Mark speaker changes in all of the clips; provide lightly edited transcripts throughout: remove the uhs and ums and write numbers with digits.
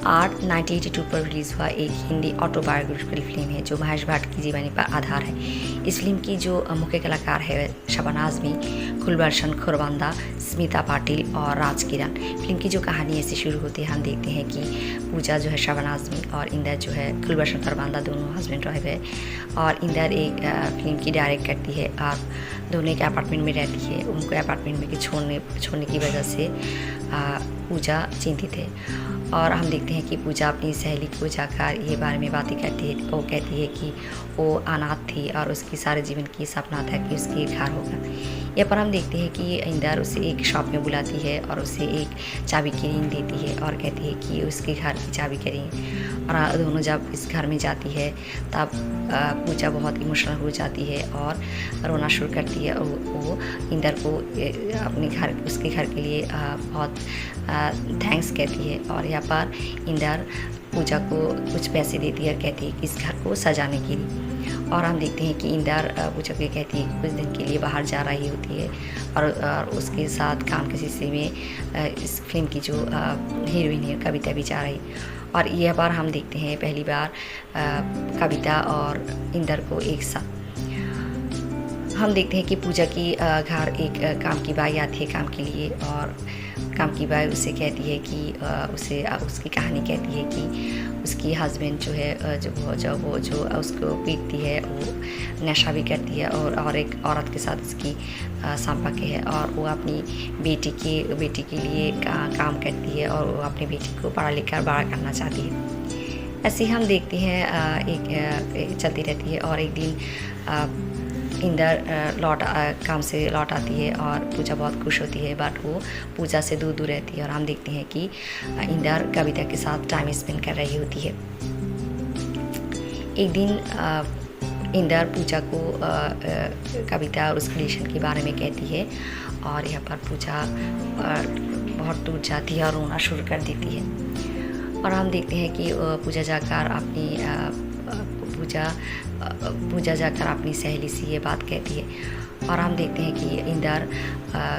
Speaker 1: 1982 पर रिलीज़ हुआ एक हिंदी ऑटोबायोग्राफिकल फिल्म है जो महेश भाट की जीवनी पर आधार है। इस फिल्म की जो मुख्य कलाकार है शबाना आज़मी, गुलबर्शन खुरबंदा, स्मिता पाटिल और राज किरण। फिल्म की जो कहानी ऐसे शुरू होती है, हम देखते हैं कि पूजा जो है शबाना आज़मी और इंदर जो है गुलबर्शन खुरबंदा दोनों हस्बैंड वाइफ है और इंदर एक फिल्म की डायरेक्ट करती है और दोनों एक अपार्टमेंट में रहती है। उनको अपार्टमेंट में छोड़ने की वजह से पूजा चिंतित है और हम देखते हैं कि पूजा अपनी सहेली को जाकर ये बारे में बातें करती है। वो कहती है कि वो अनाथ थी और उसकी सारे जीवन की सपना था कि उसके घर होगा। यहाँ पर हम देखते हैं कि इंदर उसे एक शॉप में बुलाती है और उसे एक चाबी की रिंग देती है और कहती है कि उसके घर की चाबी की रिंग। और दोनों जब इस घर में जाती है तब पूजा बहुत इमोशनल हो जाती है और रोना शुरू करती है। वो इंदर को अपने घर उसके घर के लिए बहुत थैंक्स कहती है और यहाँ पर इंदर पूजा को कुछ पैसे देती है और कहती है कि इस घर को सजाने के लिए। और हम देखते हैं कि इंदर पूजा को कहती है कि कुछ दिन के लिए बाहर जा रही होती है और उसके साथ काम के सिलसिले में इस फिल्म की जो हीरोइन है कविता भी जा रही। और यह बार हम देखते हैं पहली बार कविता और इंदर को एक साथ। हम देखते हैं कि पूजा की घर एक काम की बाई आती है काम के लिए और काम की बाई उसे कहती है कि उसे उसकी कहानी कहती है कि उसकी हस्बैंड जो है वो उसको पीटती है, वो नशा भी करती है और एक औरत के साथ उसकी संपर्क है और वो अपनी बेटी के लिए काम करती है और वो अपनी बेटी को पढ़ा लिखकर बड़ा करना चाहती है। ऐसे हम देखते हैं एक चलती रहती है और एक दिन इंदर काम से लौट आती है और पूजा बहुत खुश होती है बट वो पूजा से दूर रहती है और हम देखते हैं कि इंदर कविता के साथ टाइम स्पेंड कर रही होती है। एक दिन इंदर पूजा को कविता और उस रिलेशन के बारे में कहती है और यहाँ पर पूजा बहुत टूट जाती है और रोना शुरू कर देती है। और हम देखते हैं कि पूजा जाकर अपनी सहेली से ये बात कहती है और हम देखते हैं कि इंदर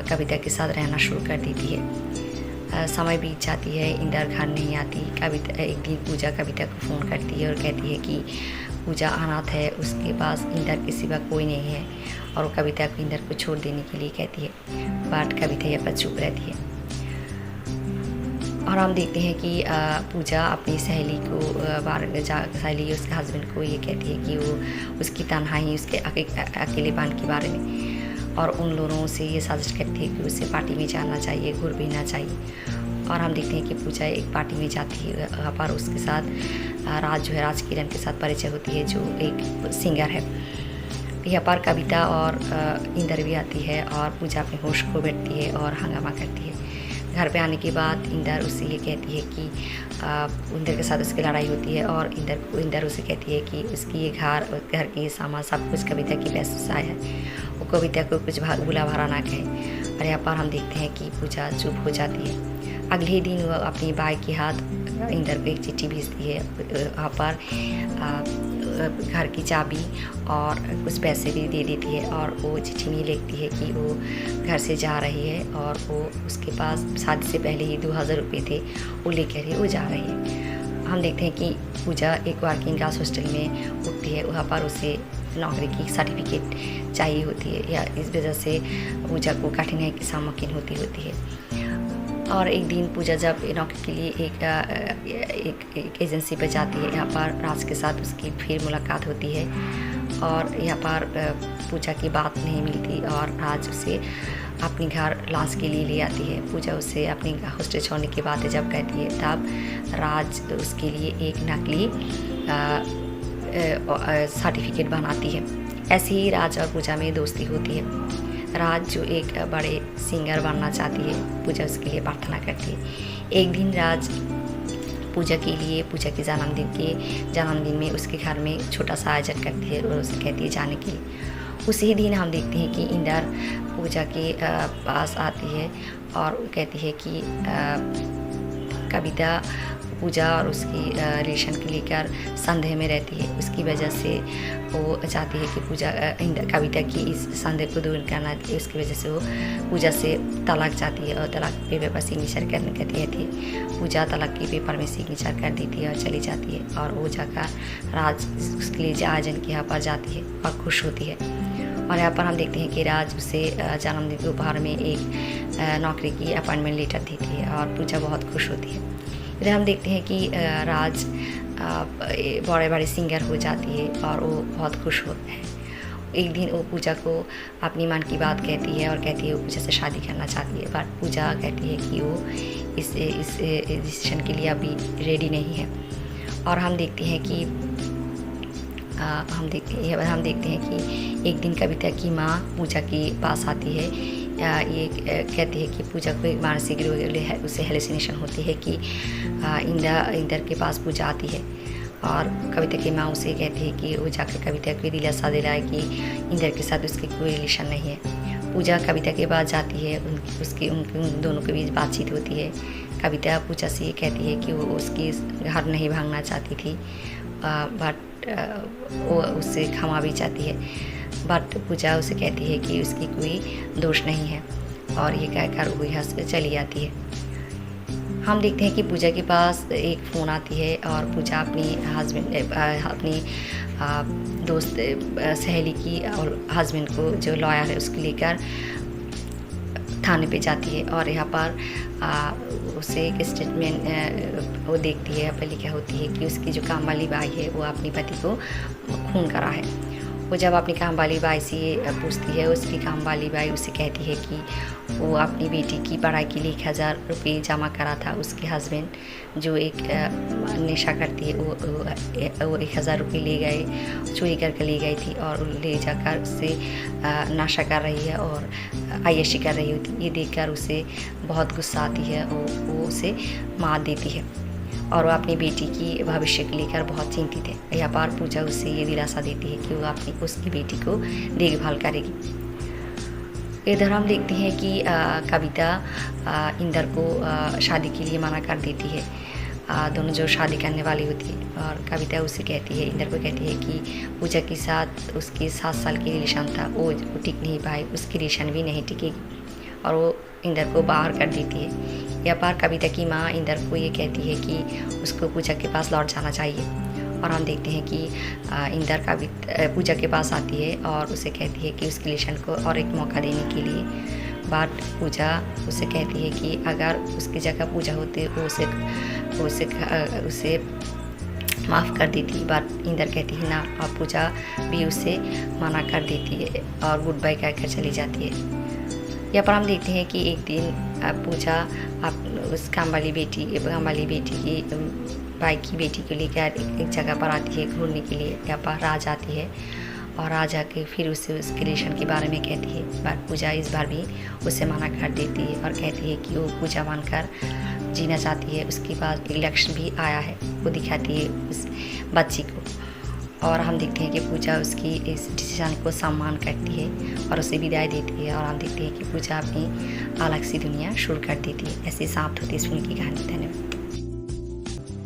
Speaker 1: कविता के साथ रहना शुरू कर देती है। समय बीत जाती है, इंदर घर नहीं आती। एक दिन पूजा कविता को फ़ोन करती है और कहती है कि पूजा अनाथ है, उसके पास इंदर के सिवा कोई नहीं है और वो कविता को इंदर को छोड़ देने के लिए कहती है बट कविता यहाँ पर चुप रहती है। और हम देखते हैं कि पूजा अपनी सहेली उसके हस्बैंड को ये कहती है कि वो उसकी तन्हाई उसके अकेलेपन के बारे में और उन लोगों से ये साजिश करती है कि उसे पार्टी में जाना चाहिए, घूर पीना चाहिए। और हम देखते हैं कि पूजा एक पार्टी में जाती है, वहाँ पर उसके साथ राज किरण के साथ परिचय होती है जो एक सिंगर है। यहाँ पर कविता और इंदर भी आती है और पूजा अपने होश खो बैठती है और हंगामा करती है। घर पे आने के बाद इंदर उससे ये कहती है कि इंदर के साथ उसकी लड़ाई होती है और इंदर उसे कहती है कि उसकी ये घर की सामान सब कुछ कविता की पैसे से आया है, वो कविता को कुछ बुला भरा ना कहे। और यहाँ पर हम देखते हैं कि पूजा चुप हो जाती है। अगले ही दिन वह अपनी बाई के हाथ इंदर को एक चिट्ठी भेजती है, वहाँ पर घर की चाबी और कुछ पैसे भी दे देती है और वो चिट्ठी में लिखती है कि वो घर से जा रही है और वो उसके पास शादी से पहले ही 2000 रुपये थे, वो लेकर ही वो जा रही है। हम देखते हैं कि पूजा एक वर्किंग क्लास हॉस्टल में उठती है, वहाँ पर उसे नौकरी की सर्टिफिकेट चाहिए होती है या इस वजह से पूजा को कठिनाई की सम्मुखीन होती है। और एक दिन पूजा जब नौकरी के लिए एक एजेंसी पर जाती है, यहाँ पर राज के साथ उसकी फिर मुलाकात होती है और यहाँ पर पूजा की बात नहीं मिलती और राज उसे अपने घर लॉन्च के लिए ले आती है। पूजा उसे अपनी हॉस्टल छोड़ने की बातें जब कहती है तब राज उसके लिए एक नकली सर्टिफिकेट बनाती है। ऐसे ही राज और पूजा में दोस्ती होती है। राज जो एक बड़े सिंगर बनना चाहती है, पूजा उसके लिए प्रार्थना करती है। एक दिन राज पूजा के जन्मदिन में उसके घर में छोटा सा आयोजन करती है और उसे कहती है जाने के लिए। उसी दिन हम देखते हैं कि इंदर पूजा के पास आती है और कहती है कि कविता पूजा और उसकी रिलेशन के लेकर संदेह में रहती है। उसकी वजह से वो चाहती है कि पूजा कविता की इस संदेह को दूर करना थी। उसकी वजह से वो पूजा से तलाक चाहती है और तलाक पेपर पर सिग्नेचर करने कहती थी। पूजा तलाक के पेपर में सिग्नेचर कर देती है और चली जाती है और वो जाकर राज उसके लिए आयोजन के यहाँ पर जाती है और खुश होती है। और यहाँ पर हम देखते हैं कि राज उसे जन्मदिन के उपहार में एक नौकरी की अपॉइंटमेंट लेटर देती है और पूजा बहुत खुश होती है। इधर हम देखते हैं कि राज बड़े बड़े सिंगर हो जाती है और वो बहुत खुश होता है। एक दिन वो पूजा को अपनी मन की बात कहती है और कहती है वो पूजा से शादी करना चाहती है, बट पूजा कहती है कि वो इस डिसीजन के लिए अभी रेडी नहीं है। और हम देखते हैं कि हम देखते हैं कि एक दिन कविता की माँ पूजा के पास आती है। ये कहती है कि पूजा को एक मानसिक रोग है, उसे हेलुसिनेशन होती है कि इंदर के पास पूजा आती है। और कविता की माँ उसे कहती है कि वो जाकर कविता को दिलासा दिलाए कि इंदर के साथ उसकी कोई रिलेशन नहीं है। पूजा कविता के पास जाती है, उन दोनों के बीच बातचीत होती है। कविता पूजा से ये कहती है कि वो उसकी घर नहीं भागना चाहती थी, बट वो उससे क्षमा भी चाहती है। बट पूजा उसे कहती है कि उसकी कोई दोष नहीं है और ये कहकर वो यहाँ से चली जाती है। हम देखते हैं कि पूजा के पास एक फ़ोन आती है और पूजा अपनी दोस्त सहेली की और हस्बैंड को जो लॉयर है उसको लेकर थाने पे जाती है। और यहाँ पर उसे एक स्टेटमेंट वो देखती है, यहाँ पर लिखा होती है कि उसकी जो काम वाली बाई है वो अपने पति को खून करा है। वो जब अपनी काम वाली बाई से पूछती है, उसकी काम वाली बाई उसे कहती है कि वो अपनी बेटी की पढ़ाई के लिए 1000 रुपये जमा करा था। उसके हस्बैंड जो एक नशा करती है वो 1000 रुपये ले गए, चोरी करके ले गई थी और ले जाकर उससे नशा कर रही है और आयशी कर रही होती। ये देखकर उसे बहुत गुस्सा आती है और वो उसे मार देती है और वो अपनी बेटी की भविष्य को लेकर बहुत चिंतित है। यहाँ पर पूजा उससे ये दिलासा देती है कि वो उसकी बेटी को देखभाल करेगी। इधर हम देखते हैं कि कविता इंदर को शादी के लिए मना कर देती है। दोनों जो शादी करने वाली होती है और कविता उसे कहती है, इंदर को कहती है कि पूजा के साथ उसके 7 साल की रिलेशन था, वो टिक नहीं पाई, उसकी रिलेशन भी नहीं टिकेगी और वो इंदर को बाहर कर देती है। यहाँ पर कविता की माँ इंदर को ये कहती है कि उसको पूजा के पास लौट जाना चाहिए। और हम देखते हैं कि इंदर पूजा के पास आती है और उसे कहती है कि उसके रिलेशन को और एक मौका देने के लिए। बट पूजा उसे कहती है कि अगर उसकी जगह पूजा होती वो उसे माफ़ कर देती, बट इंदर कहती है ना, और पूजा भी उसे मना कर देती है और गुड बाय कहकर चली जाती है। यहाँ पर हम देखते हैं कि एक दिन पूजा उस काम वाली बेटी की भाई की बेटी को लेकर एक जगह पर आती है घूमने के लिए। यहाँ पर राज आती है और राज आके फिर उसे उसके रिलेशन के बारे में कहती है, बट पूजा इस बार भी उसे मना कर देती है और कहती है कि वो पूजा मानकर जीना चाहती है। उसके पास इलेक्शन भी आया है, वो दिखाती है उस बच्ची को। और हम देखते हैं कि पूजा उसकी इस डिसीजन को सम्मान करती है और उसे विदाई देती है। और हम देखते हैं कि पूजा अपनी अलग सी दुनिया शुरू कर देती है। ऐसे समाप्त होती है इस फिल्म की कहानी। धन्यवाद।